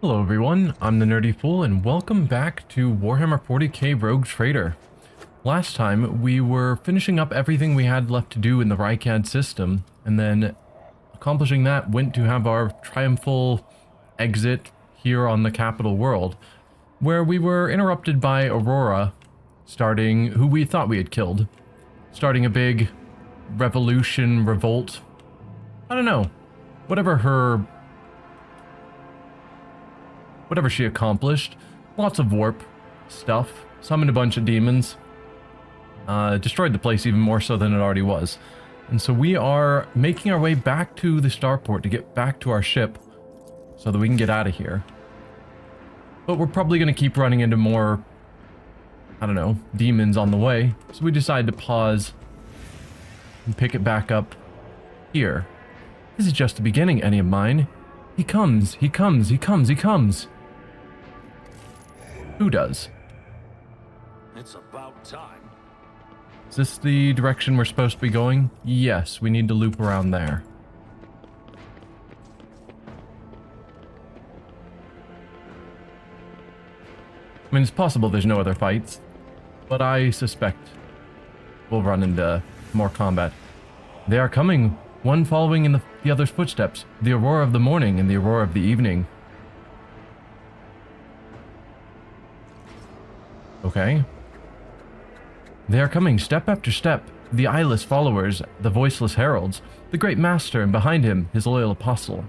Hello everyone, I'm the Nerdy Fool and welcome back to Warhammer 40k Rogue Trader. Last time we were finishing up everything we had left to do in the Rycad system, and then accomplishing that went to have our triumphal exit here on the capital world, where we were interrupted by Aurora who we thought we had killed, starting a big revolution, revolt. I don't know, whatever she accomplished. Lots of warp stuff, summoned a bunch of demons, destroyed the place even more so than it already was. And so we are making our way back to the starport to get back to our ship so that we can get out of here. But we're probably going to keep running into more, I don't know, demons on the way. So we decided to pause and pick it back up here. This is just the beginning, any of mine. He comes, he comes, he comes, he comes. Who does? It's about time. Is this the direction we're supposed to be going? Yes, we need to loop around there. I mean, it's possible there's no other fights, but I suspect we'll run into more combat. They are coming, one following in the other's footsteps, the aurora of the morning and the aurora of the evening. Okay. They are coming step after step, the eyeless followers, the voiceless heralds, the great master, and behind him, his loyal apostle.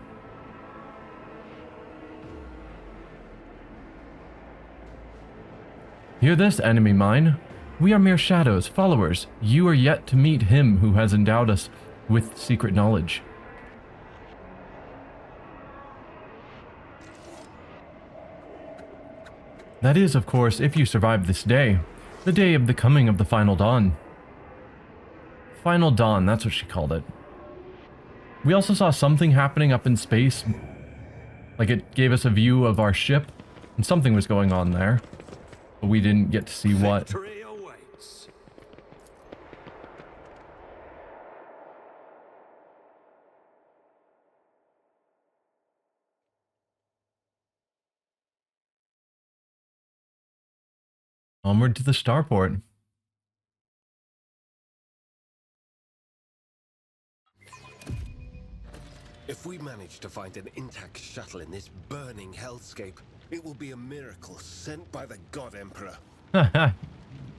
Hear this, enemy mine. We are mere shadows, followers. You are yet to meet him who has endowed us with secret knowledge. That is, of course, if you survive this day, the day of the coming of the final dawn. Final dawn, that's what she called it. We also saw something happening up in space, like it gave us a view of our ship, and something was going on there, but we didn't get to see what. Victory awaits. Onward to the starport. If we manage to find an intact shuttle in this burning hellscape, it will be a miracle sent by the God Emperor.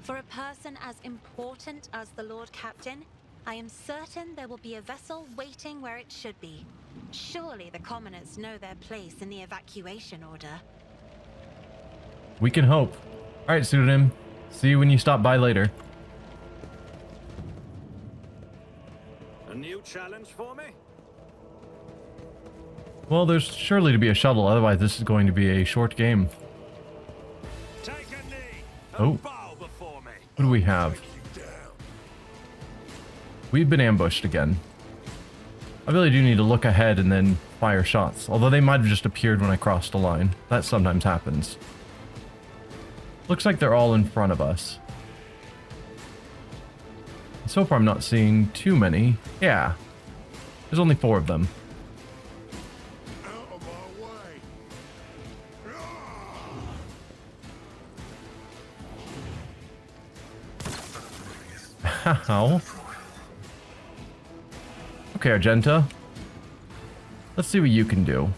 For a person as important as the Lord Captain, I am certain there will be a vessel waiting where it should be. Surely the commoners know their place in the evacuation order. We can hope. Alright, pseudonym. See you when you stop by later. A new challenge for me? Well, there's surely to be a shuttle, otherwise this is going to be a short game. Take a knee. Oh. Bow before me. What do we have? We've been ambushed again. I really do need to look ahead and then fire shots, although they might have just appeared when I crossed a line. That sometimes happens. Looks like they're all in front of us. So far I'm not seeing too many. Yeah. There's only 4 of them. Out of my way! How? Okay, Argenta. Let's see what you can do.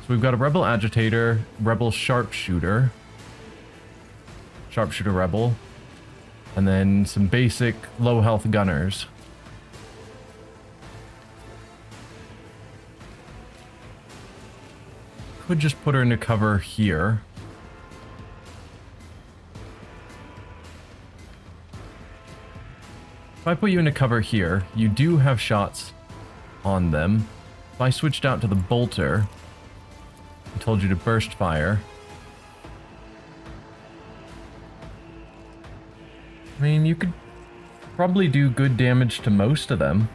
So we've got a rebel agitator, rebel sharpshooter, sharpshooter rebel, and then some basic low health gunners. Could just put her into cover here. If I put you into cover here, you do have shots on them. If I switched out to the bolter and told you to burst fire, I mean, you could probably do good damage to most of them.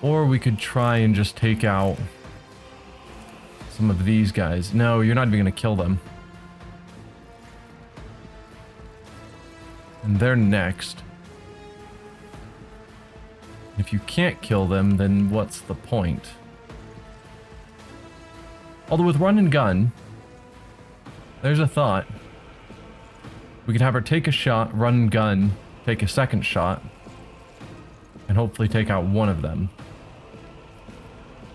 Or we could try and just take out some of these guys. No, you're not even going to kill them. And they're next. If you can't kill them, then what's the point? Although with run and gun, there's a thought. We could have her take a shot, run and gun, take a second shot, and hopefully take out one of them.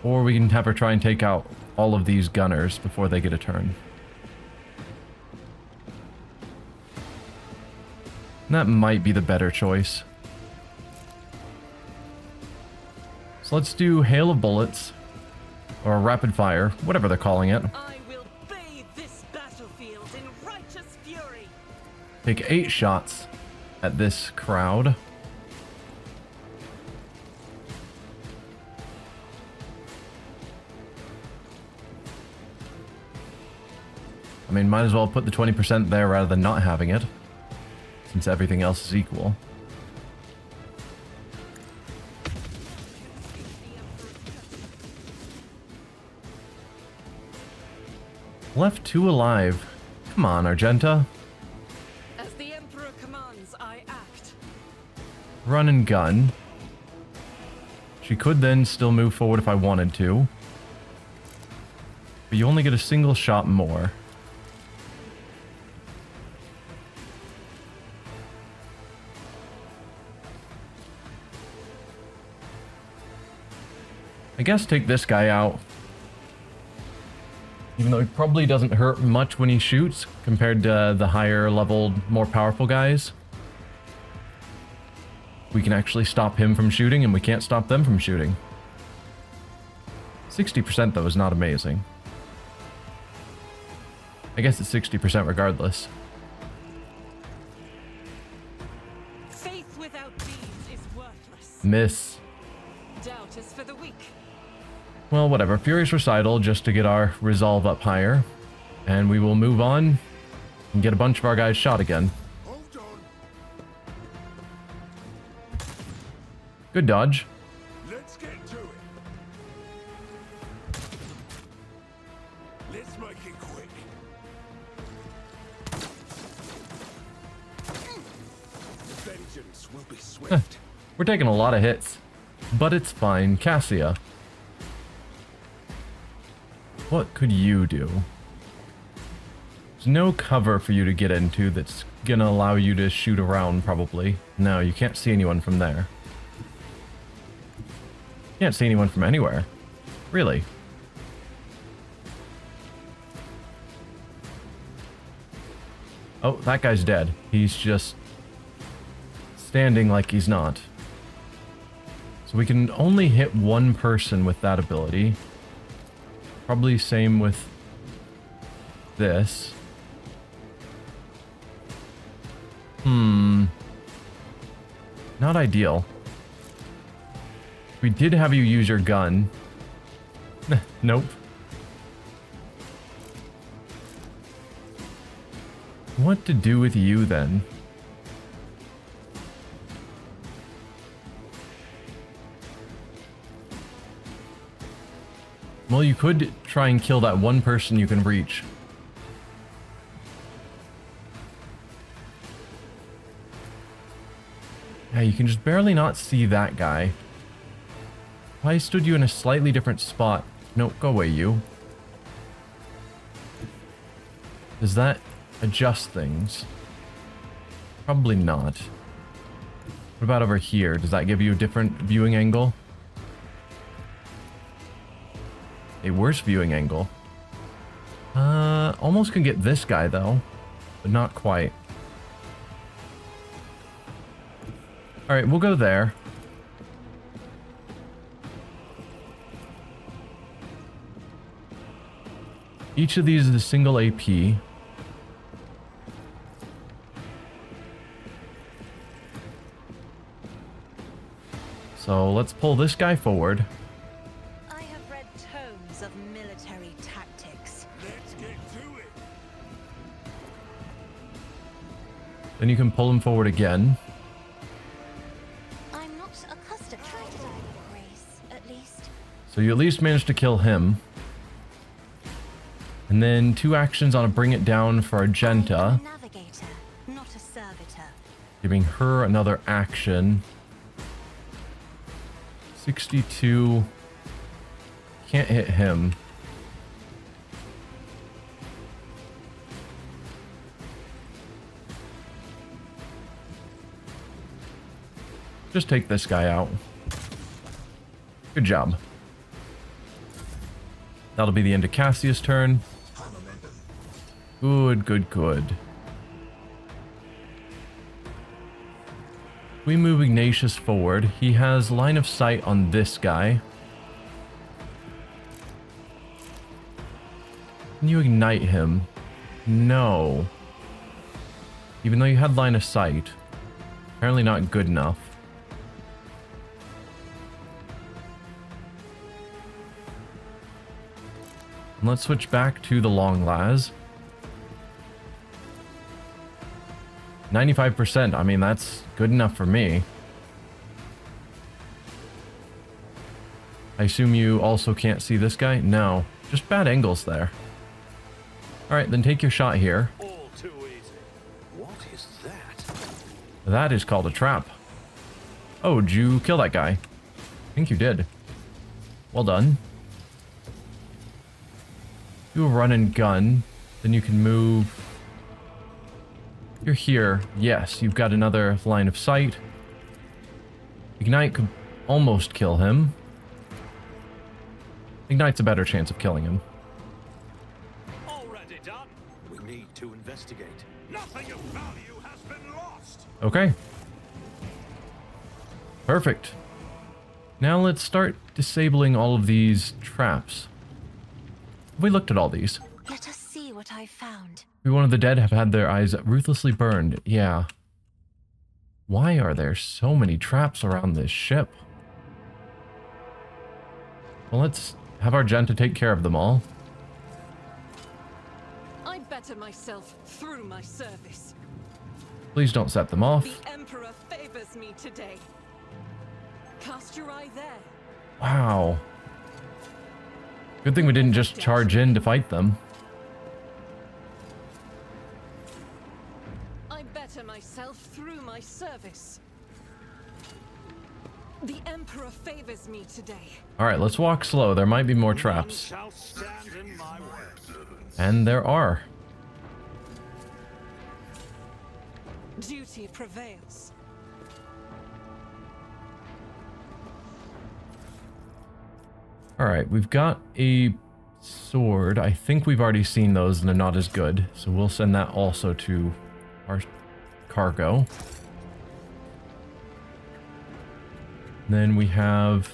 Or we can have her try and take out all of these gunners before they get a turn. That might be the better choice. So let's do Hail of Bullets, or Rapid Fire, whatever they're calling it. I will bathe this battlefield in righteous fury. Take 8 shots at this crowd. I mean, might as well put the 20% there rather than not having it, since everything else is equal. Left 2 alive. Come on, Argenta. As the Emperor commands, I act. Run and gun. She could then still move forward if I wanted to. But you only get a single shot more. I guess take this guy out. Even though he probably doesn't hurt much when he shoots compared to the higher leveled, more powerful guys. We can actually stop him from shooting and we can't stop them from shooting. 60% though is not amazing. I guess it's 60% regardless. Faith without deeds is worthless. Miss. Doubt is for the weak. Well, whatever. Furious Recital just to get our resolve up higher. And we will move on and get a bunch of our guys shot again. Hold on. Good dodge. Let's get to it. Let's make it quick. Vengeance will be swift. We're taking a lot of hits. But it's fine. Cassia. What could you do? There's no cover for you to get into that's gonna allow you to shoot around, probably. No, you can't see anyone from there. Can't see anyone from anywhere. Really? Oh, that guy's dead. He's just standing like he's not. So we can only hit one person with that ability. Probably same with this. Not ideal. We did have you use your gun. Nope. What to do with you then? Well, you could try and kill that one person you can reach. Yeah, you can just barely not see that guy. If I stood you in a slightly different spot. Nope, go away, you. Does that adjust things? Probably not. What about over here? Does that give you a different viewing angle? A worse viewing angle. Almost can get this guy though, but not quite. Alright, we'll go there. Each of these is a single AP. So let's pull this guy forward. I have read tomes of military tactics. Let's get to it. Then you can pull him forward again. I'm not accustomed to try to die with grace, at least. So you at least managed to kill him. And then 2 actions on a bring it down for Argenta, I'm a navigator, not a servitor. giving her another action. 62. Can't hit him. Just take this guy out. Good job. That'll be the end of Cassius' turn. Good, good, good. We move Ignatius forward. He has line of sight on this guy. Can you ignite him? No. Even though you had line of sight. Apparently not good enough. Let's switch back to the long las. 95%. I mean, that's good enough for me. I assume you also can't see this guy? No. Just bad angles there. Alright, then take your shot here. All too easy. What is that? That is called a trap. Oh, did you kill that guy? I think you did. Well done. Do a run and gun. Then you can move. You're here. Yes, you've got another line of sight. Ignite could almost kill him. Ignite's a better chance of killing him. Already done. We need to investigate. Nothing of value has been lost. Okay. Perfect. Now let's start disabling all of these traps. Have we looked at all these? Let us see what I found. We, one of the dead, have had their eyes ruthlessly burned. Yeah. Why are there so many traps around this ship? Well, let's have our Genta take care of them all. I better myself through my service. Please don't set them off. The Emperor favors me today. Cast your eye there. Wow. Good thing we didn't just charge in to fight them. I better myself through my service. The Emperor favors me today. Alright, let's walk slow. There might be more traps. None shall stand in my way. And there are. Duty prevails. Alright, we've got a sword. I think we've already seen those and they're not as good. So we'll send that also to our cargo. Then we have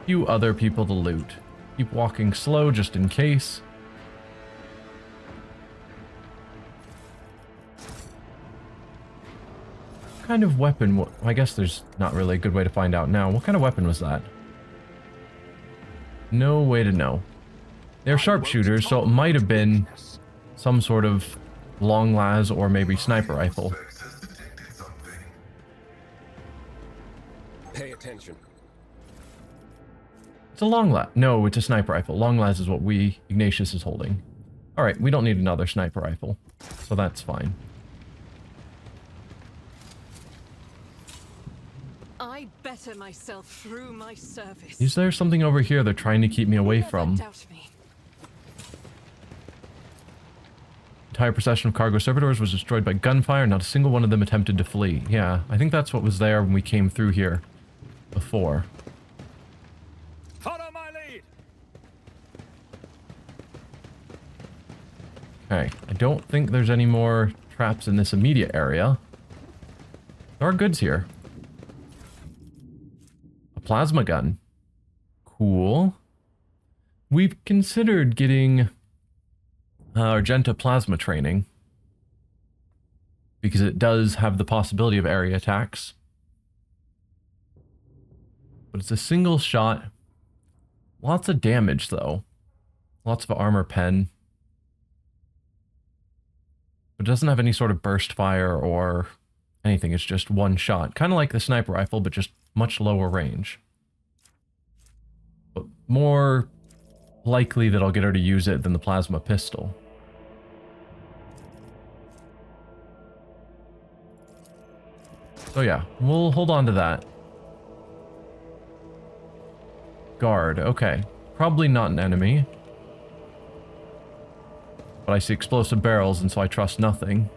a few other people to loot. Keep walking slow just in case. What kind of weapon? I guess there's not really a good way to find out now. What kind of weapon was that? No way to know. They're sharpshooters, so it might have been some sort of long las or maybe sniper rifle. Pay attention. It's a long las. No, it's a sniper rifle. Long las is what Ignatius is holding. Alright, we don't need another sniper rifle, so that's fine. I better myself through my service. Is there something over here they're trying to keep me away Never from? doubt me. Entire procession of cargo servitors was destroyed by gunfire. Not a single one of them attempted to flee. Yeah, I think that's what was there when we came through here before. Follow my lead. Okay, I don't think there's any more traps in this immediate area. There are goods here. A plasma gun. Cool. We've considered getting Argenta plasma training because it does have the possibility of area attacks. But it's a single shot. Lots of damage though. Lots of armor pen. But it doesn't have any sort of burst fire or anything. It's just one shot. Kind of like the sniper rifle, but just much lower range. But more likely that I'll get her to use it than the plasma pistol. So yeah, we'll hold on to that. guard. Okay. Probably not an enemy. But I see explosive barrels, and so I trust nothing.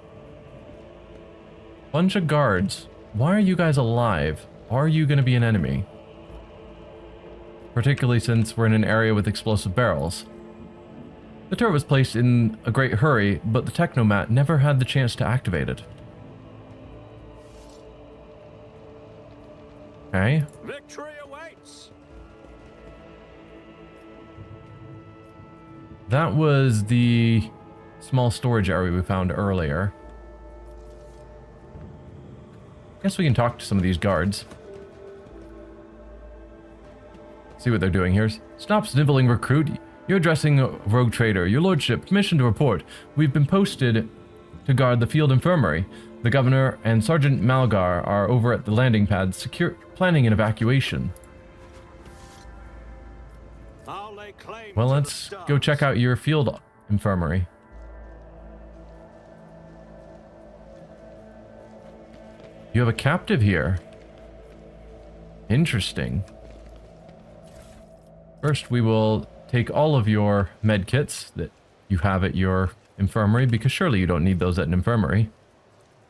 Bunch of guards. Why are you guys alive? Are you going to be an enemy? Particularly since we're in an area with explosive barrels. The turret was placed in a great hurry, but the technomat never had the chance to activate it. Okay. Victory awaits. That was the small storage area we found earlier. Guess we can talk to some of these guards. See what they're doing here. Stop sniveling, recruit. You're addressing a rogue trader. Your lordship, permission to report. We've been posted to guard the field infirmary. The governor and Sergeant Malgar are over at the landing pad, planning an evacuation. I'll lay claim Well, to the let's go check stars. out your field infirmary. You have a captive here. Interesting. First, we will take all of your med kits that you have at your infirmary, because surely you don't need those at an infirmary.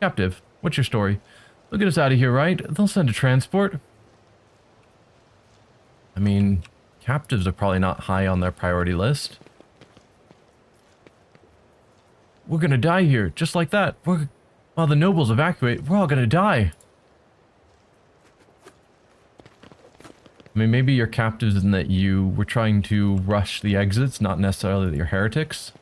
Captive, what's your story? They'll get us out of here, right? They'll send a transport. I mean, captives are probably not high on their priority list. We're gonna die here, just like that. While the nobles evacuate, we're all gonna die. I mean, maybe you're captives in that you were trying to rush the exits, not necessarily that you're heretics.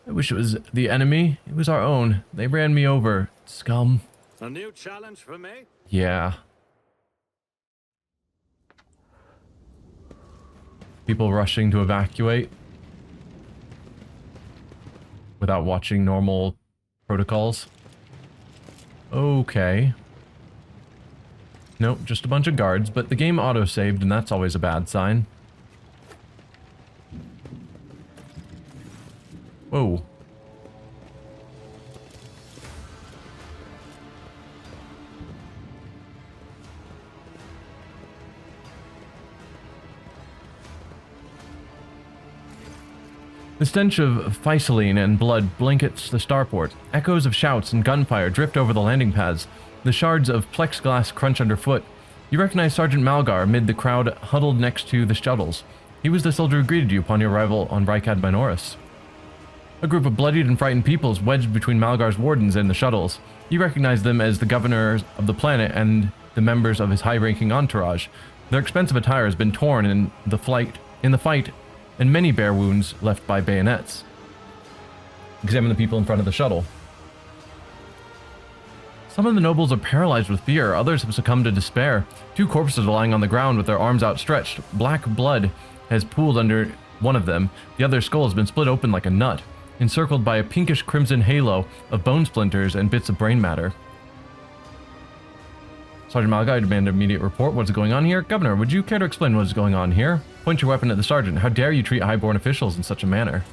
I wish it was the enemy. It was our own. They ran me over. Scum. A new challenge for me? Yeah. People rushing to evacuate without watching normal protocols. Okay. Nope, just a bunch of guards, but the game auto-saved, and that's always a bad sign. Whoa. The stench of physaline and blood blankets the starport. Echoes of shouts and gunfire drift over the landing pads. The shards of plexiglass crunch underfoot. You recognize Sergeant Malgar amid the crowd huddled next to the shuttles. He was the soldier who greeted you upon your arrival on Rykad Minoris. A group of bloodied and frightened people is wedged between Malgar's wardens and the shuttles. You recognize them as the governor of the planet and the members of his high-ranking entourage. Their expensive attire has been torn in the fight, and many bear wounds left by bayonets. Examine the people in front of the shuttle. Some of the nobles are paralyzed with fear, others have succumbed to despair. 2 corpses are lying on the ground with their arms outstretched. Black blood has pooled under one of them. The other's skull has been split open like a nut, encircled by a pinkish crimson halo of bone splinters and bits of brain matter. Sergeant Malgar, I demand an immediate report. What's going on here? Governor, would you care to explain what is going on here? Point your weapon at the sergeant. How dare you treat highborn officials in such a manner?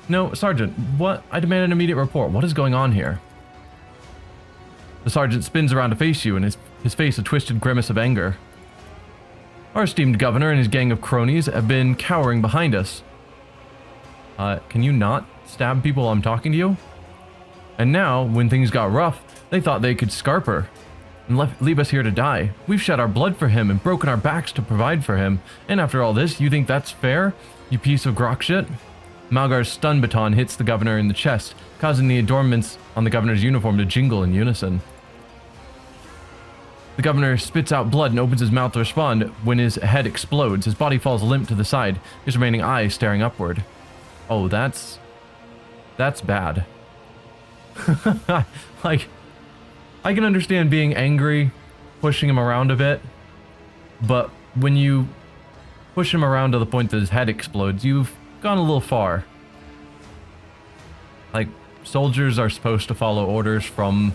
No, Sergeant, what? I demand an immediate report. What is going on here? The sergeant spins around to face you, and his face a twisted grimace of anger. Our esteemed governor and his gang of cronies have been cowering behind us. Can you not stab people while I'm talking to you? And now, when things got rough, they thought they could scarp her and leave us here to die. We've shed our blood for him and broken our backs to provide for him. And after all this, you think that's fair? You piece of grok shit? Malgar's stun baton hits the governor in the chest, causing the adornments on the governor's uniform to jingle in unison. The governor spits out blood and opens his mouth to respond. When his head explodes, his body falls limp to the side, his remaining eyes staring upward. Oh, that's bad. Like, I can understand being angry, pushing him around a bit, but when you push him around to the point that his head explodes, you've gone a little far. Like, soldiers are supposed to follow orders from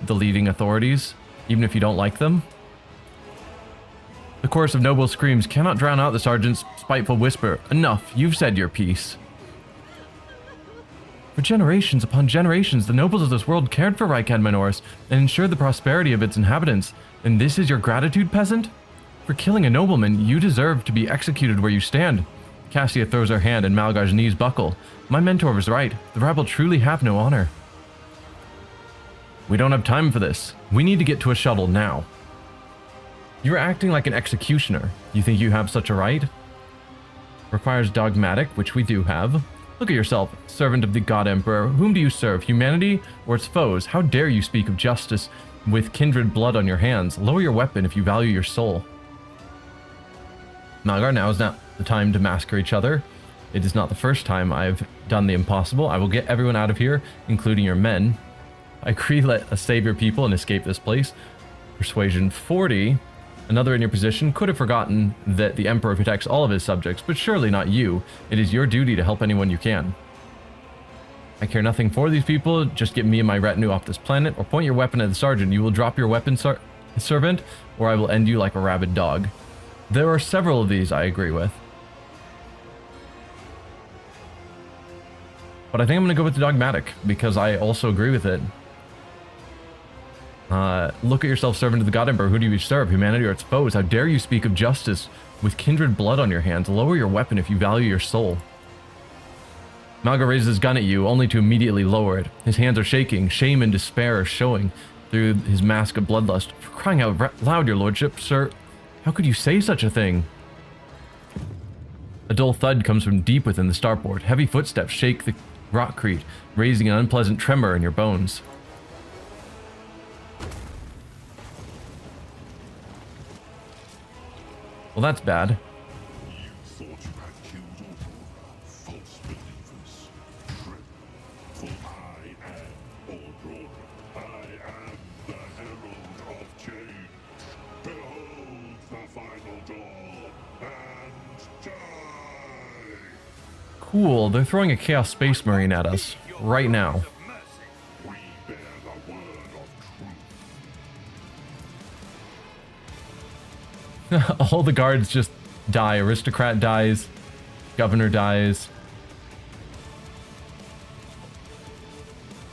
the leading authorities, even if you don't like them. The chorus of noble screams cannot drown out the sergeant's spiteful whisper. Enough, you've said your piece. For generations upon generations, the nobles of this world cared for Rykad Minoris and ensured the prosperity of its inhabitants. And this is your gratitude, peasant? For killing a nobleman, you deserve to be executed where you stand. Cassia throws her hand and Malgar's knees buckle. My mentor was right. The rabble truly have no honor. We don't have time for this. We need to get to a shuttle now. You're acting like an executioner. You think you have such a right? Requires dogmatic, which we do have. Look at yourself, servant of the God Emperor. Whom do you serve, humanity or its foes? How dare you speak of justice with kindred blood on your hands? Lower your weapon if you value your soul. Malgar, now is not the time to massacre each other. It is not the first time I've done the impossible. I will get everyone out of here, including your men. I agree, let us save your people and escape this place. Persuasion 40. Another in your position could have forgotten that the Emperor protects all of his subjects, but surely not you. It is your duty to help anyone you can. I care nothing for these people. Just get me and my retinue off this planet, or point your weapon at the sergeant. You will drop your weapon, servant, or I will end you like a rabid dog. There are several of these I agree with. But I think I'm going to go with the dogmatic, because I also agree with it. Look at yourself, servant of the God Emperor. Who do you serve, humanity or its foes? How dare you speak of justice with kindred blood on your hands? Lower your weapon if you value your soul. Malgar raises his gun at you, only to immediately lower it. His hands are shaking. Shame and despair are showing through his mask of bloodlust. For crying out loud, your lordship, sir, how could you say such a thing? A dull thud comes from deep within the starport. Heavy footsteps shake the rockcrete, raising an unpleasant tremor in your bones. Well, that's bad. You thought you had killed all false believers. True. For I am Aurora. I am the herald of change. Behold the final dawn and die! Cool, they're throwing a Chaos Space Marine at us right now. We bear the word of truth. All the guards just die. Aristocrat dies. Governor dies.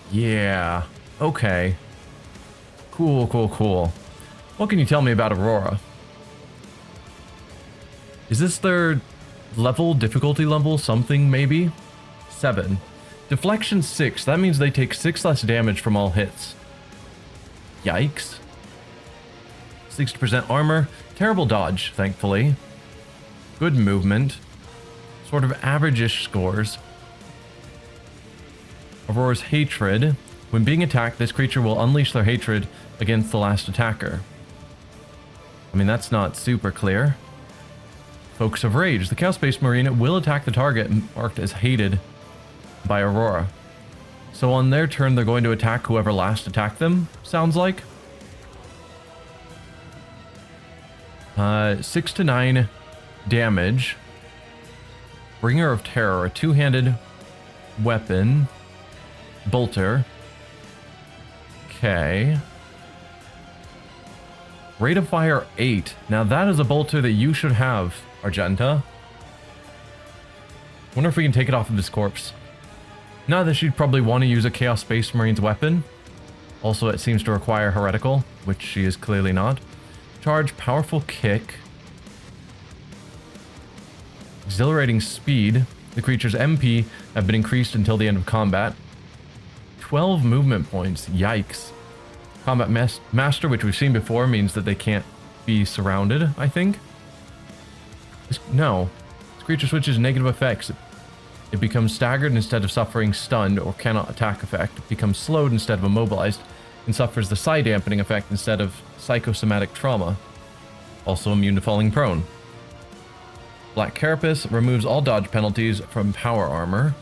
Yeah. Okay. Cool, cool, cool. What can you tell me about Aurora? Is this their level, difficulty level, something maybe? 7. Deflection 6. That means they take 6 less damage from all hits. Yikes. 60% armor. Terrible dodge, thankfully. Good movement. Sort of average-ish scores. Aurora's hatred. When being attacked, this creature will unleash their hatred against the last attacker. I mean, that's not super clear. Focus of Rage. The Chaos Space Marine will attack the target marked as hated by Aurora. So on their turn, they're going to attack whoever last attacked them, sounds like. 6 to 9 damage. Bringer of Terror, a two-handed weapon. Bolter. Okay. Rate of fire 8. Now that is a bolter that you should have, Argenta. Wonder if we can take it off of his corpse. Not that she'd probably want to use a Chaos Space Marine's weapon. Also, it seems to require heretical, which she is clearly not. Charge, powerful kick. Exhilarating speed. The creature's MP have been increased until the end of combat. 12 movement points. Yikes. Combat Master, which we've seen before, means that they can't be surrounded, I think. No. This creature switches negative effects. It becomes staggered instead of suffering stunned or cannot attack effect. It becomes slowed instead of immobilized and suffers the psi dampening effect instead of psychosomatic trauma. Also immune to falling prone. Black Carapace removes all dodge penalties from power armor.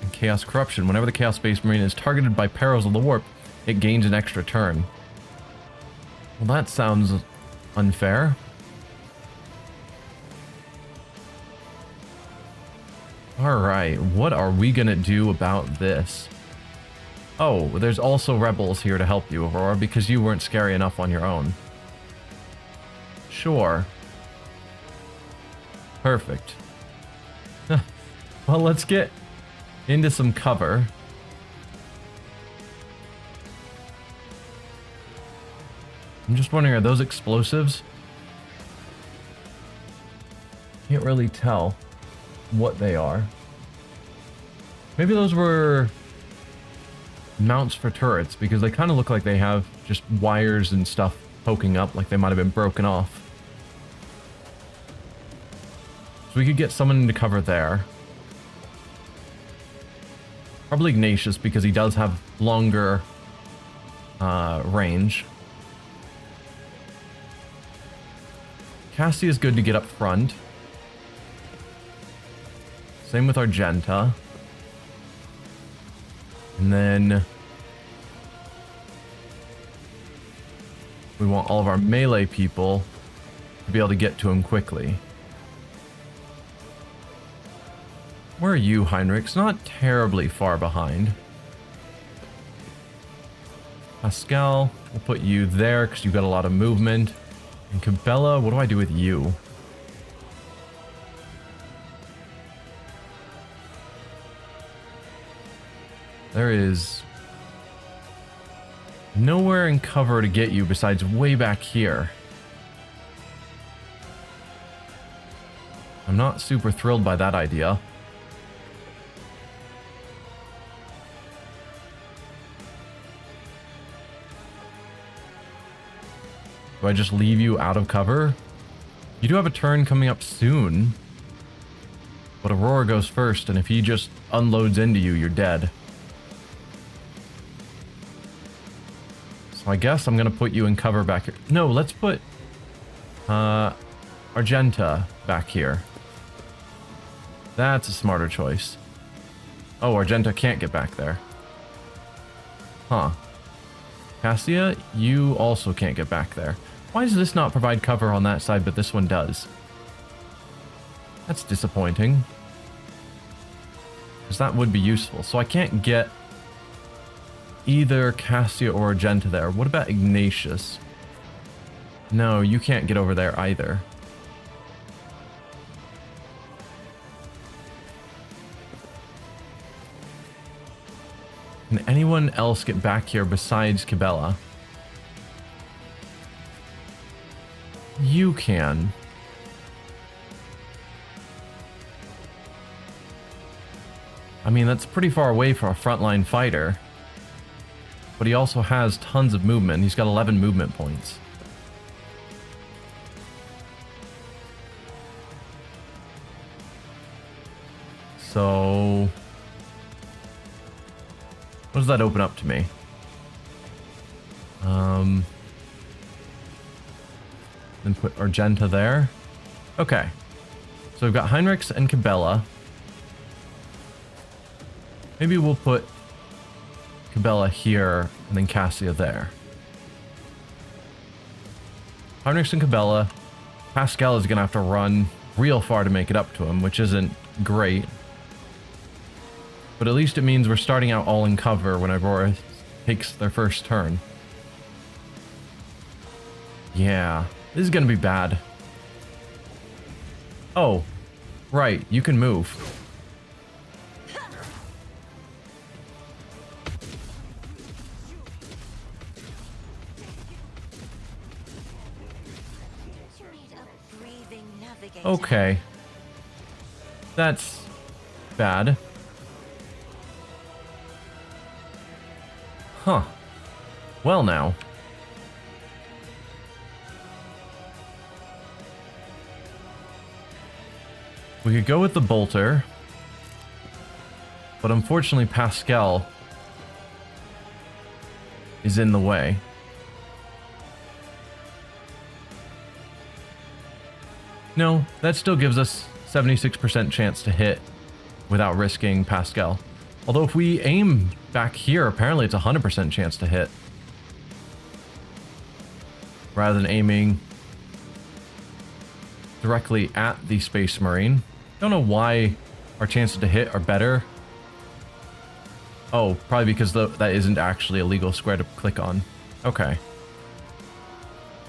And Chaos Corruption. Whenever the Chaos Space Marine is targeted by perils of the warp, it gains an extra turn. Well, that sounds unfair. Alright, what are we gonna do about this? Oh, there's also rebels here to help you, Aurora, because you weren't scary enough on your own. Sure. Perfect. Well, let's get into some cover. I'm just wondering, are those explosives? Can't really tell what they are. Maybe those were mounts for turrets, because they kind of look like they have just wires and stuff poking up, like they might have been broken off. So we could get someone into cover there. Probably Ignatius, because he does have longer range. Cassie is good to get up front. Same with Argenta. And then we want all of our melee people to be able to get to him quickly. Where are you, Heinrich? It's not terribly far behind. Pascal, we'll put you there because you've got a lot of movement. And Cabela, what do I do with you? There is nowhere in cover to get you besides way back here. I'm not super thrilled by that idea. Do I just leave you out of cover? You do have a turn coming up soon. But Aurora goes first, and if he just unloads into you, you're dead. So I guess I'm going to put you in cover back here. No, let's put Argenta back here. That's a smarter choice. Oh, Argenta can't get back there. Huh. Cassia, you also can't get back there. Why does this not provide cover on that side, but this one does? That's disappointing. Because that would be useful. So I can't get either Cassia or Argenta there. What about Ignatius? No, you can't get over there either. Can anyone else get back here besides Cabela? You can. I mean, that's pretty far away for a frontline fighter. But he also has tons of movement. He's got 11 movement points. So what does that open up to me? Then put Argenta there. Okay. So we've got Heinrichs and Cabela. Maybe we'll put Cabela here and then Cassia there. Heinrichs and Cabela. Pascal is going to have to run real far to make it up to him, which isn't great. But at least it means we're starting out all in cover when Aurora takes their first turn. Yeah, this is gonna be bad. Oh, right, you can move. Okay. That's bad. Huh. Well now. We could go with the bolter. But unfortunately Pascal is in the way. No, that still gives us 76% chance to hit without risking Pascal. Although if we aim back here, apparently it's a 100% chance to hit. Rather than aiming directly at the Space Marine. Don't know why our chances to hit are better. Oh, probably because that isn't actually a legal square to click on. Okay.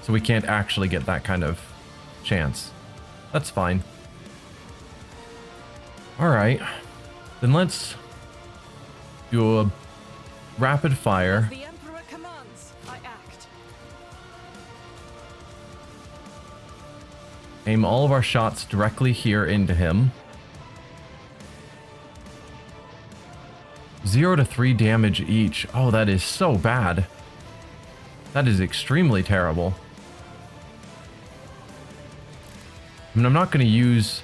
So we can't actually get that kind of chance. That's fine. Alright. Then let's do a rapid fire. The Emperor commands, I act. Aim all of our shots directly here into him. 0 to 3 damage each. Oh, that is so bad. That is extremely terrible. I mean, I'm not going to use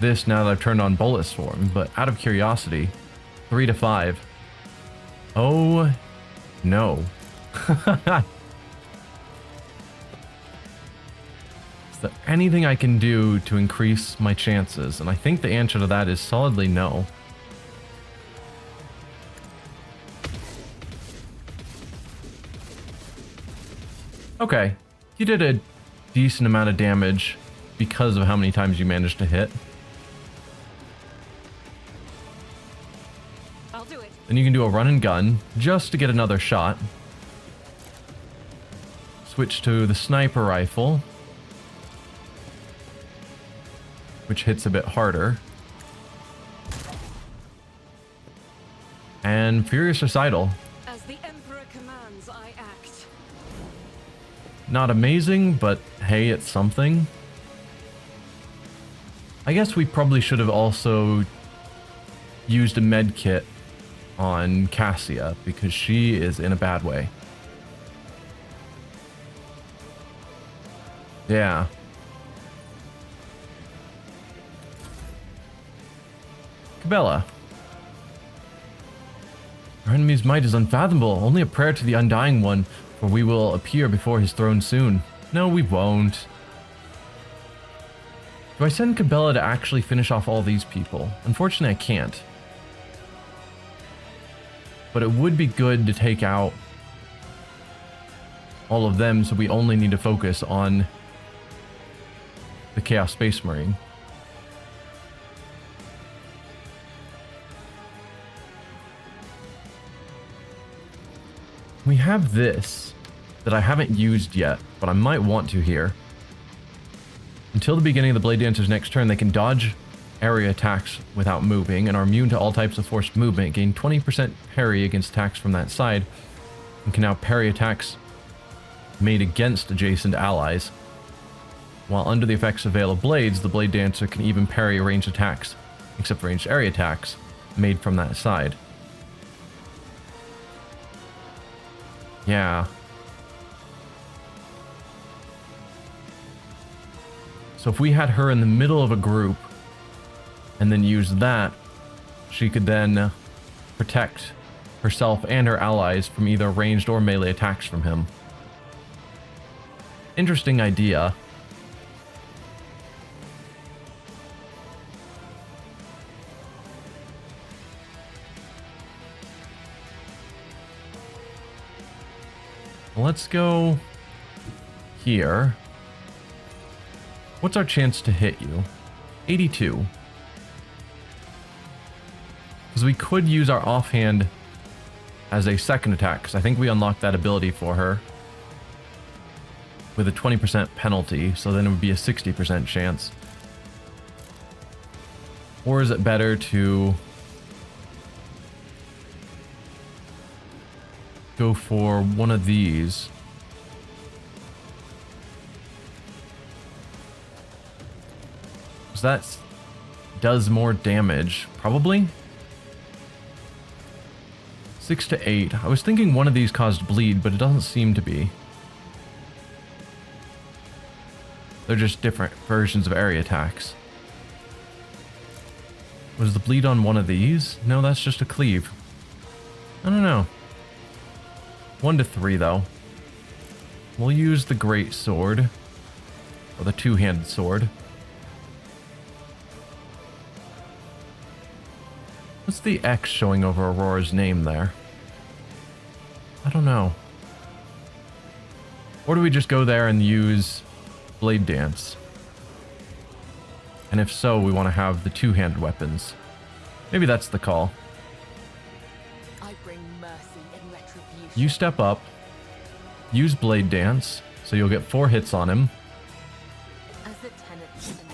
this now that I've turned on bullet swarm, but out of curiosity, 3 to 5. Oh, no. Is there anything I can do to increase my chances? And I think the answer to that is solidly no. Okay, you did a decent amount of damage because of how many times you managed to hit. I'll do it. Then you can do a run and gun just to get another shot. Switch to the sniper rifle, which hits a bit harder. And Furious Recital. As the Emperor commands, I act. Not amazing, but hey, it's something. I guess we probably should have also used a med kit on Cassia because she is in a bad way. Yeah. Cabela. Our enemy's might is unfathomable. Only a prayer to the Undying One, for we will appear before his throne soon. No, we won't. Do I send Cabela to actually finish off all these people? Unfortunately, I can't. But it would be good to take out all of them, so we only need to focus on the Chaos Space Marine. We have this that I haven't used yet, but I might want to here. Until the beginning of the Blade Dancer's next turn, they can dodge area attacks without moving and are immune to all types of forced movement. Gain 20% parry against attacks from that side and can now parry attacks made against adjacent allies. While under the effects of Veil of Blades, the Blade Dancer can even parry ranged attacks, except for ranged area attacks made from that side. Yeah. So if we had her in the middle of a group and then use that, she could then protect herself and her allies from either ranged or melee attacks from him. Interesting idea. Let's go here. What's our chance to hit you? 82. Because we could use our offhand as a second attack, because I think we unlocked that ability for her with a 20% penalty, so then it would be a 60% chance. Or is it better to go for one of these? So that does more damage, probably. 6 to 8. I was thinking one of these caused bleed, but it doesn't seem to be. They're just different versions of area attacks. Was the bleed on one of these? No, that's just a cleave. I don't know. 1 to 3 though. We'll use the great sword, or the two-handed sword. What's the X showing over Aurora's name there? I don't know. Or do we just go there and use Blade Dance? And if so, we want to have the two-handed weapons. Maybe that's the call. I bring mercy and retribution. You step up, use Blade Dance, so you'll get 4 hits on him. As the tenets and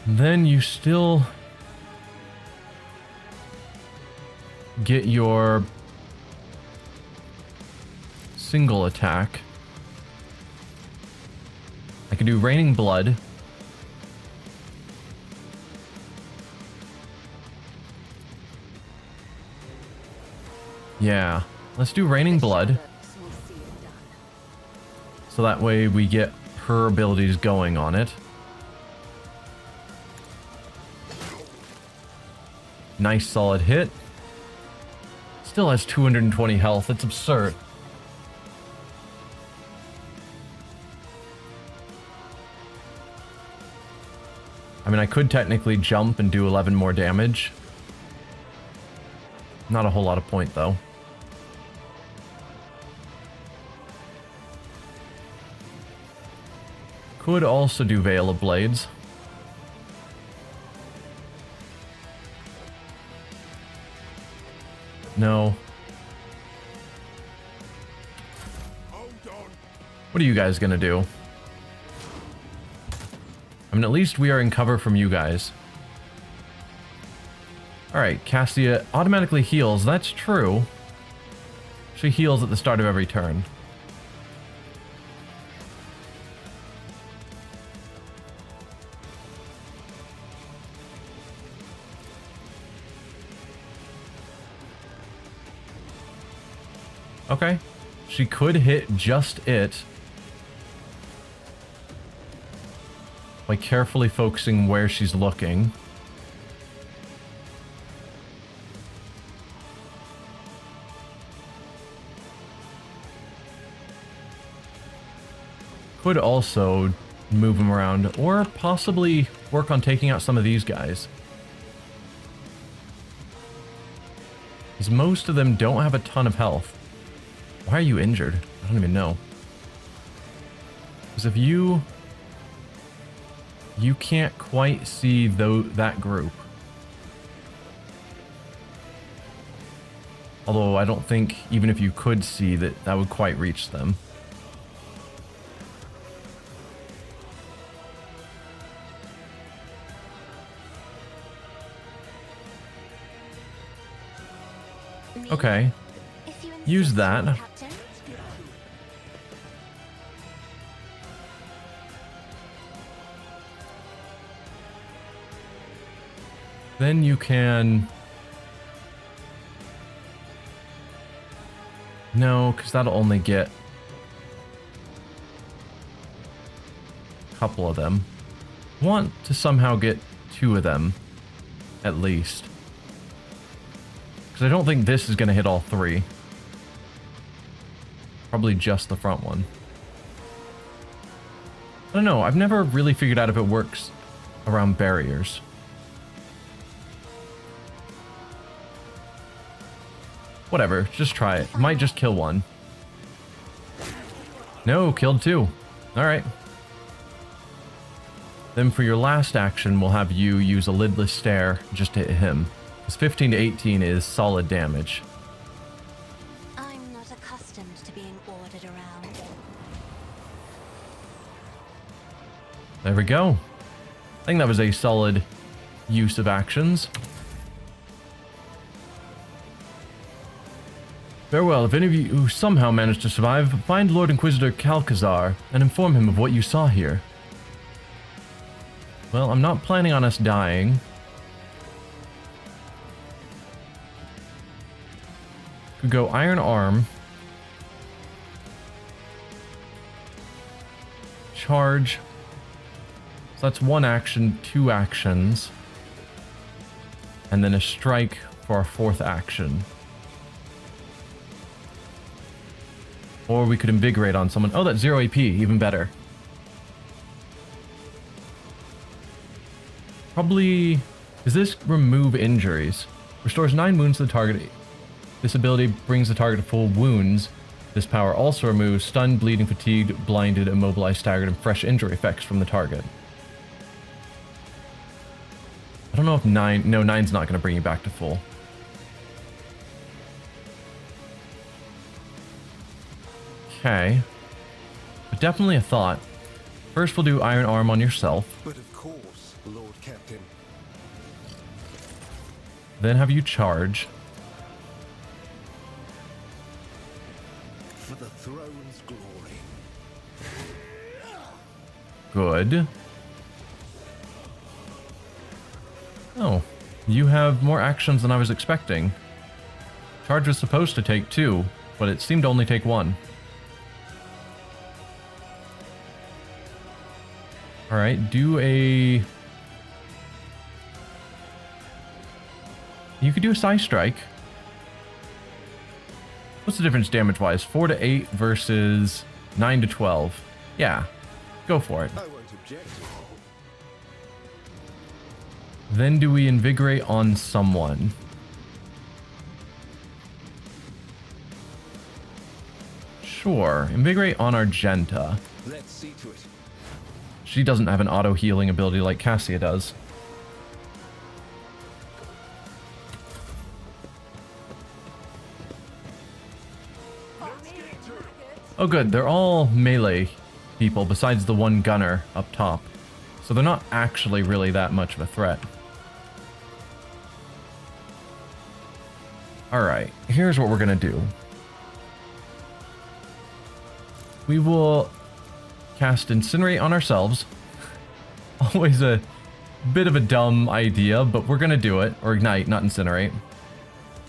Then you still get your single attack. I can do Raining Blood. Yeah, let's do Raining Blood. So that way we get her abilities going on it. Nice solid hit. Still has 220 health. That's absurd. I mean, I could technically jump and do 11 more damage. Not a whole lot of point, though. Could also do Veil of Blades. No. What are you guys gonna do? I mean, at least we are in cover from you guys. Alright, Cassia automatically heals. That's true. She heals at the start of every turn. Okay. She could hit just it by carefully focusing where she's looking. Could also move him around, or possibly work on taking out some of these guys. Because most of them don't have a ton of health. Why are you injured? I don't even know. Because if you can't quite see that group. Although I don't think even if you could see that would quite reach them. Okay. Use that. Then you can... No, because that'll only get a couple of them. Want to somehow get 2 of them, at least. Because I don't think this is going to hit all 3. Probably just the front one. I don't know, I've never really figured out if it works around barriers. Whatever, just try it. Might just kill one. No, killed 2. Alright. Then for your last action, we'll have you use a lidless stare just to hit him. Because 15 to 18 is solid damage. I'm not accustomed to being ordered around. There we go. I think that was a solid use of actions. Farewell. If any of you who somehow managed to survive, find Lord Inquisitor Calcazar and inform him of what you saw here. Well, I'm not planning on us dying. Could go Iron Arm. Charge. So that's 1 action, 2 actions. And then a strike for our 4th action. Or we could invigorate on someone. Oh, that's 0 AP, even better. Probably... Does this remove injuries? Restores 9 wounds to the target. This ability brings the target to full wounds. This power also removes stunned, bleeding, fatigued, blinded, immobilized, staggered, and fresh injury effects from the target. I don't know if 9... No, 9's not going to bring you back to full. Okay. But definitely a thought. First we'll do Iron Arm on yourself. But of course, Lord Captain. Then have you charge. for the throne's glory. Good. Oh, you have more actions than I was expecting. Charge was supposed to take 2, but it seemed to only take 1. Alright, do a... You could do a Psy Strike. What's the difference damage-wise? 4 to 8 versus 9 to 12. Yeah, go for it. I won't object. Then do we invigorate on someone? Sure, invigorate on Argenta. Let's see to it. She doesn't have an auto-healing ability like Cassia does. Oh good, they're all melee people besides the one gunner up top. So they're not actually really that much of a threat. Alright, here's what we're gonna do. We will cast Incinerate on ourselves. Always a bit of a dumb idea, but we're gonna do it. Or Ignite, not Incinerate.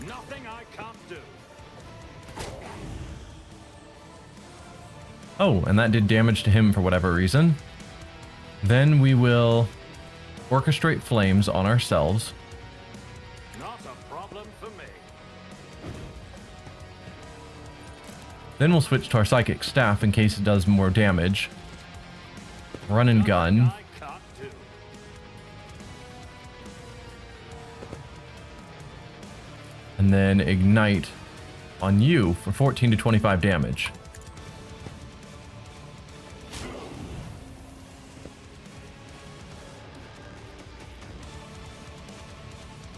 Nothing I can't do. Oh, and that did damage to him for whatever reason. Then we will Orchestrate Flames on ourselves. Not a problem for me. Then we'll switch to our Psychic Staff in case it does more damage. Run and gun. Nothing I can't do. And then Ignite on you for 14 to 25 damage.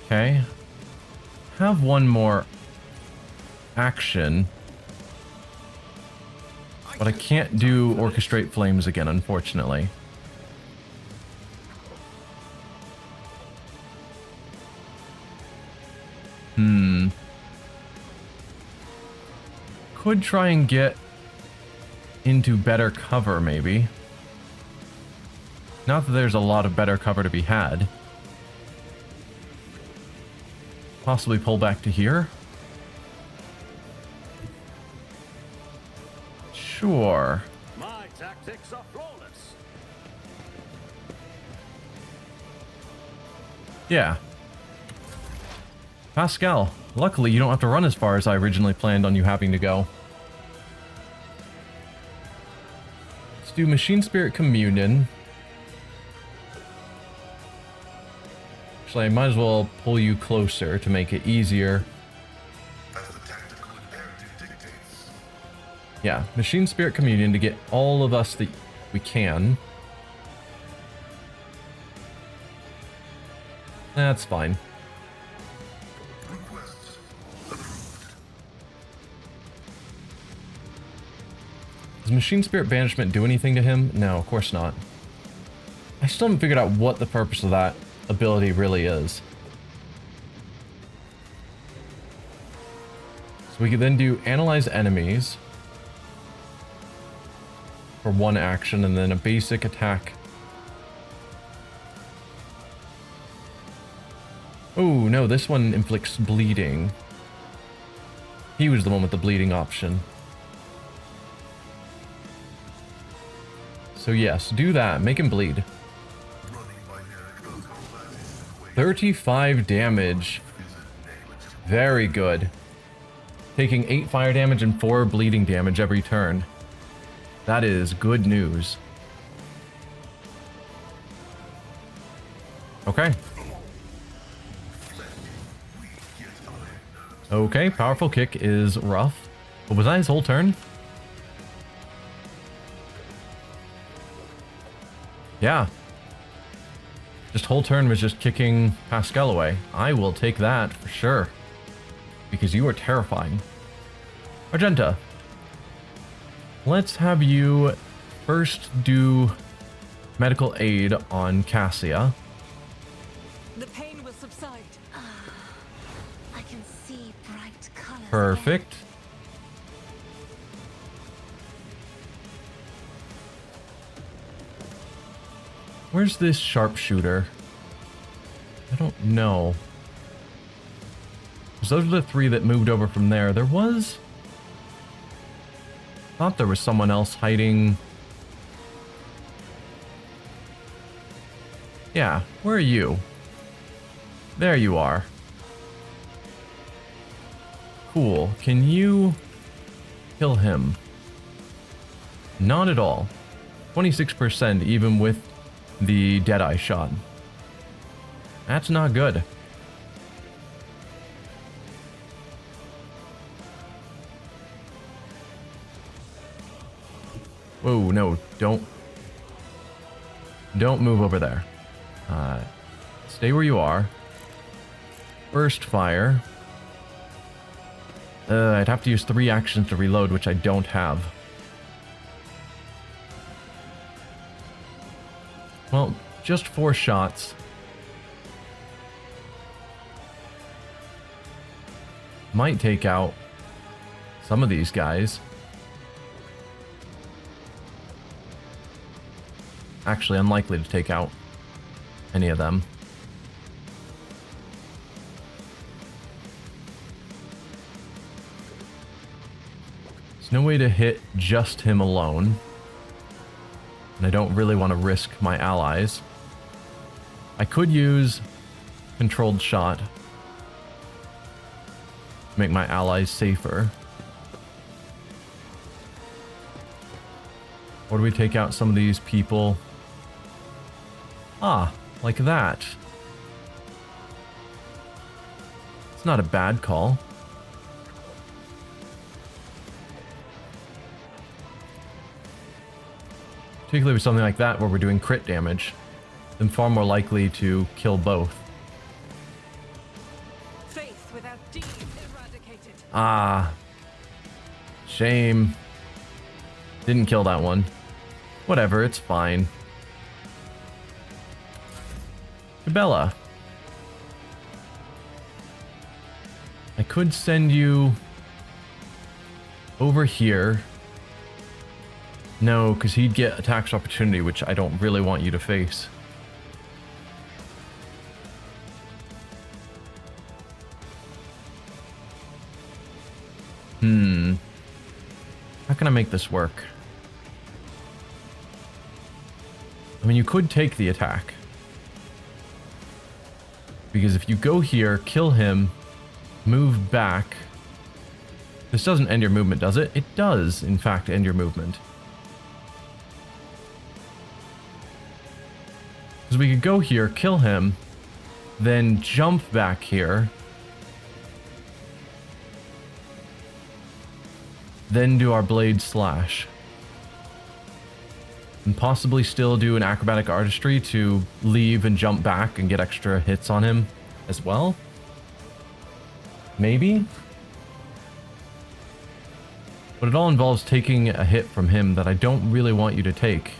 Okay. Have one more action. But I can't do Orchestrate Flames again, unfortunately. Could try and get into better cover, maybe. Not that there's a lot of better cover to be had. Possibly pull back to here? Sure. My tactics are flawless. Yeah. Pascal, luckily you don't have to run as far as I originally planned on you having to go. Let's do Machine Spirit Communion. Actually, I might as well pull you closer to make it easier. As the tactical imperative dictates. Yeah, Machine Spirit Communion to get all of us that we can. That's fine. Request approved. Does Machine Spirit Banishment do anything to him? No, of course not. I still haven't figured out what the purpose of that ability really is. So we could then do Analyze Enemies for one action, and then a basic attack. Oh, no, this one inflicts bleeding. He was the one with the bleeding option. So yes, do that. Make him bleed. Running binary encompasses and weight 35 damage. is negligent. Very good. Taking 8 fire damage and 4 bleeding damage every turn. That is good news. Okay. Okay, powerful kick is rough. But was that his whole turn? Yeah. Just whole turn was just kicking Pascal away. I will take that for sure. Because you are terrifying. Argenta. Let's have you first do medical aid on Cassia. The pain will subside. I can see bright colors. Perfect. Where's this sharpshooter? I don't know. 'Cause those are the 3 that moved over from there. There was... thought there was someone else hiding. Yeah, where are you? There you are. Cool. Can you kill him? Not at all. 26% even with the Deadeye shot. That's not good. Whoa, no, don't move over there. Stay where you are. Burst fire. I'd have to use 3 actions to reload, which I don't have. Well, just 4 shots. Might take out some of these guys. Actually, unlikely to take out any of them. There's no way to hit just him alone. And I don't really want to risk my allies. I could use controlled shot to make my allies safer. Or do we take out some of these people? Ah, like that. It's not a bad call. Particularly with something like that where we're doing crit damage. I'm far more likely to kill both. Faith without deed eradicated. Ah. Shame. Didn't kill that one. Whatever, it's fine. Bella. I could send you over here. No, because he'd get attacks opportunity, which I don't really want you to face. How can I make this work? I mean, you could take the attack. Because if you go here, kill him, move back... This doesn't end your movement, does it? It does, in fact, end your movement. Because we could go here, kill him, then jump back here, then do our blade slash. And possibly still do an acrobatic artistry to leave and jump back and get extra hits on him as well. Maybe? But it all involves taking a hit from him that I don't really want you to take.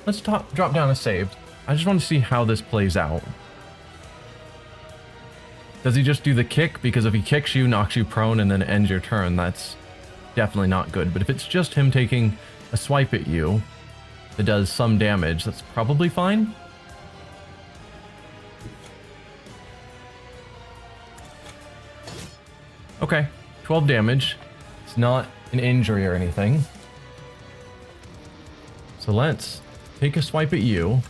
Let's drop down a saved. I just want to see how this plays out. Does he just do the kick? Because if he kicks you, knocks you prone, and then ends your turn, that's definitely not good. But if it's just him taking a swipe at you that does some damage, that's probably fine. Okay, 12 damage. It's not an injury or anything. So let's take a swipe at you.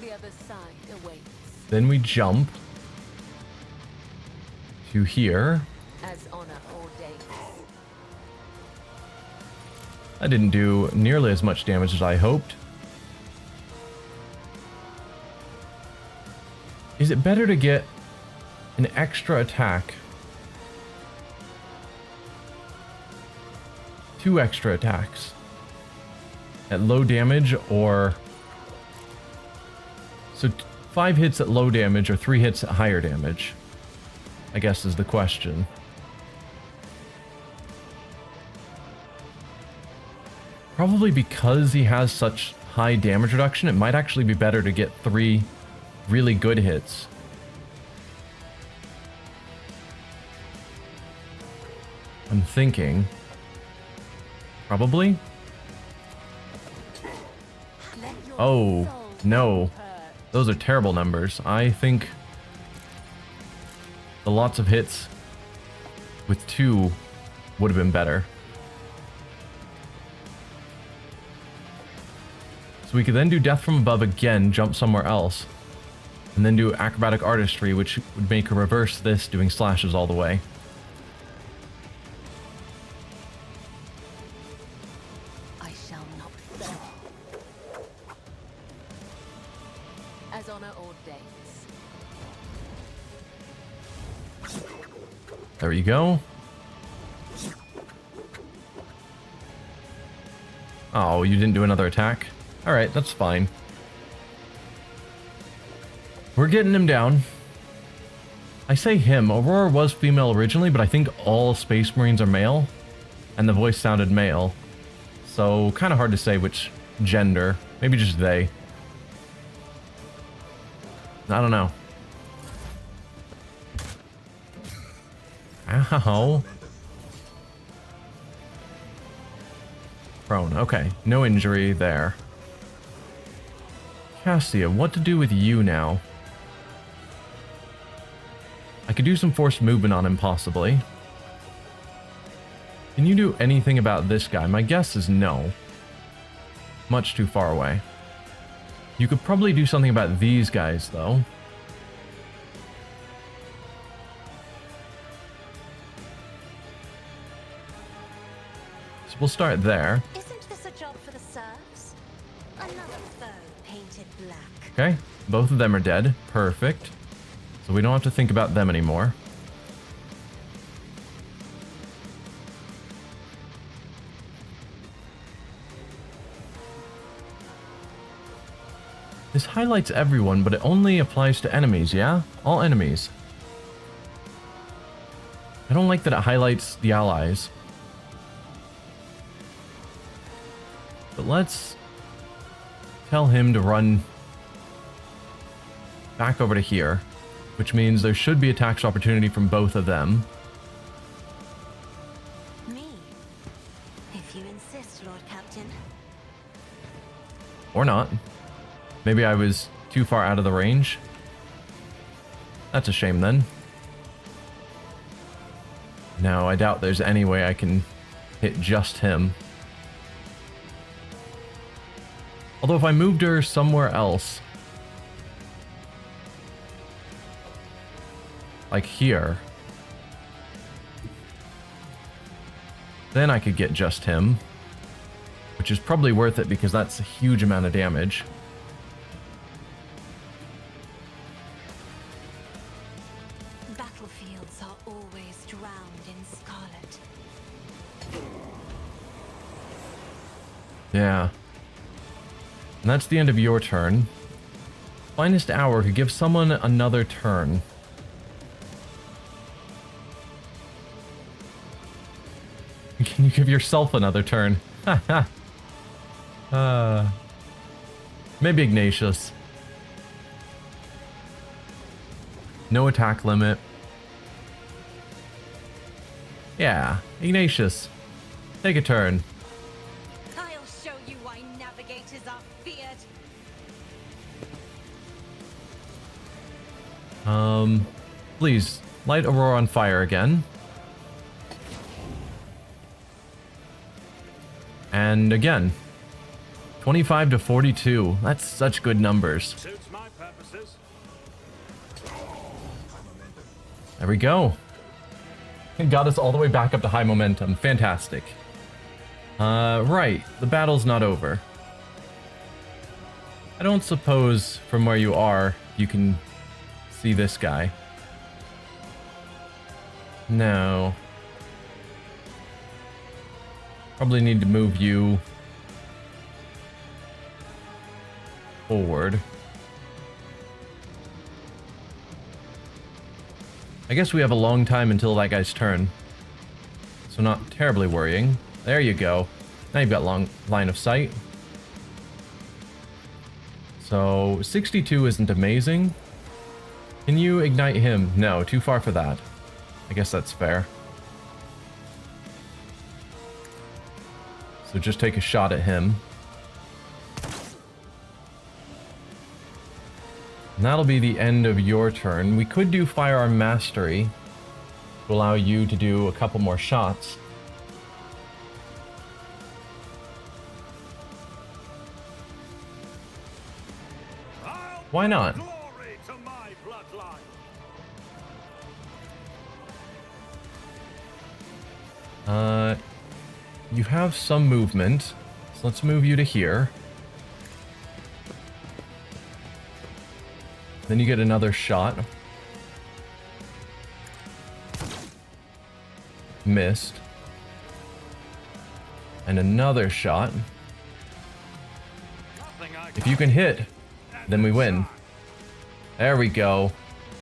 The other side awaits. Then we jump to here. As honor ordains. I didn't do nearly as much damage as I hoped. Is it better to get an extra attack? 2 extra attacks at low damage, or so 5 hits at low damage or 3 hits at higher damage, I guess is the question. Probably because he has such high damage reduction, it might actually be better to get 3 really good hits. I'm thinking. Probably? Oh, no. Those are terrible numbers. I think the lots of hits with 2 would have been better. So we could then do Death from Above again, jump somewhere else, and then do Acrobatic Artistry, which would make a reverse this, doing slashes all the way. I shall not fail. As on our old days. There you go. Oh, you didn't do another attack? Alright, that's fine. We're getting him down. I say him. Aurora was female originally, but I think all Space Marines are male. And the voice sounded male. So, kind of hard to say which gender. Maybe just they. I don't know. Ow. Prone. Okay. No injury there. Cassia, what to do with you now? I could do some forced movement on him, possibly. Can you do anything about this guy? My guess is no. Much too far away. You could probably do something about these guys, though. So we'll start there. Isn't this a job for the serfs? Another foe painted black. Okay, both of them are dead. Perfect. So we don't have to think about them anymore. This highlights everyone, but it only applies to enemies, yeah? All enemies. I don't like that it highlights the allies. But let's tell him to run back over to here, which means there should be a tax opportunity from both of them. Me? If you insist, Lord Captain. Or not. Maybe I was too far out of the range. That's a shame then. No, I doubt there's any way I can hit just him. Although if I moved her somewhere else, like here, then I could get just him, which is probably worth it because that's a huge amount of damage. Battlefields are always drowned in scarlet. Yeah. And that's the end of your turn. Finest Hour could give someone another turn. Can you give yourself another turn? Maybe Ignatius. No attack limit. Yeah, Ignatius. Take a turn. I'll show you why navigators are feared. Please, light Aurora on fire again. And again. 25 to 42. That's such good numbers. Suits my purposes. There we go. It got us all the way back up to high momentum. Fantastic. Right. The battle's not over. I don't suppose from where you are you can see this guy. No. Probably need to move you forward. I guess we have a long time until that guy's turn. So not terribly worrying. There you go. Now you've got long line of sight. So 62 isn't amazing. Can you ignite him? No, too far for that. I guess that's fair. So just take a shot at him. And that'll be the end of your turn. We could do Firearm Mastery to allow you to do a couple more shots. Why not? Glory to my bloodline. You have some movement, so let's move you to here. Then you get another shot. Missed. And another shot. Nothing I If you can hit, then we win. There we go.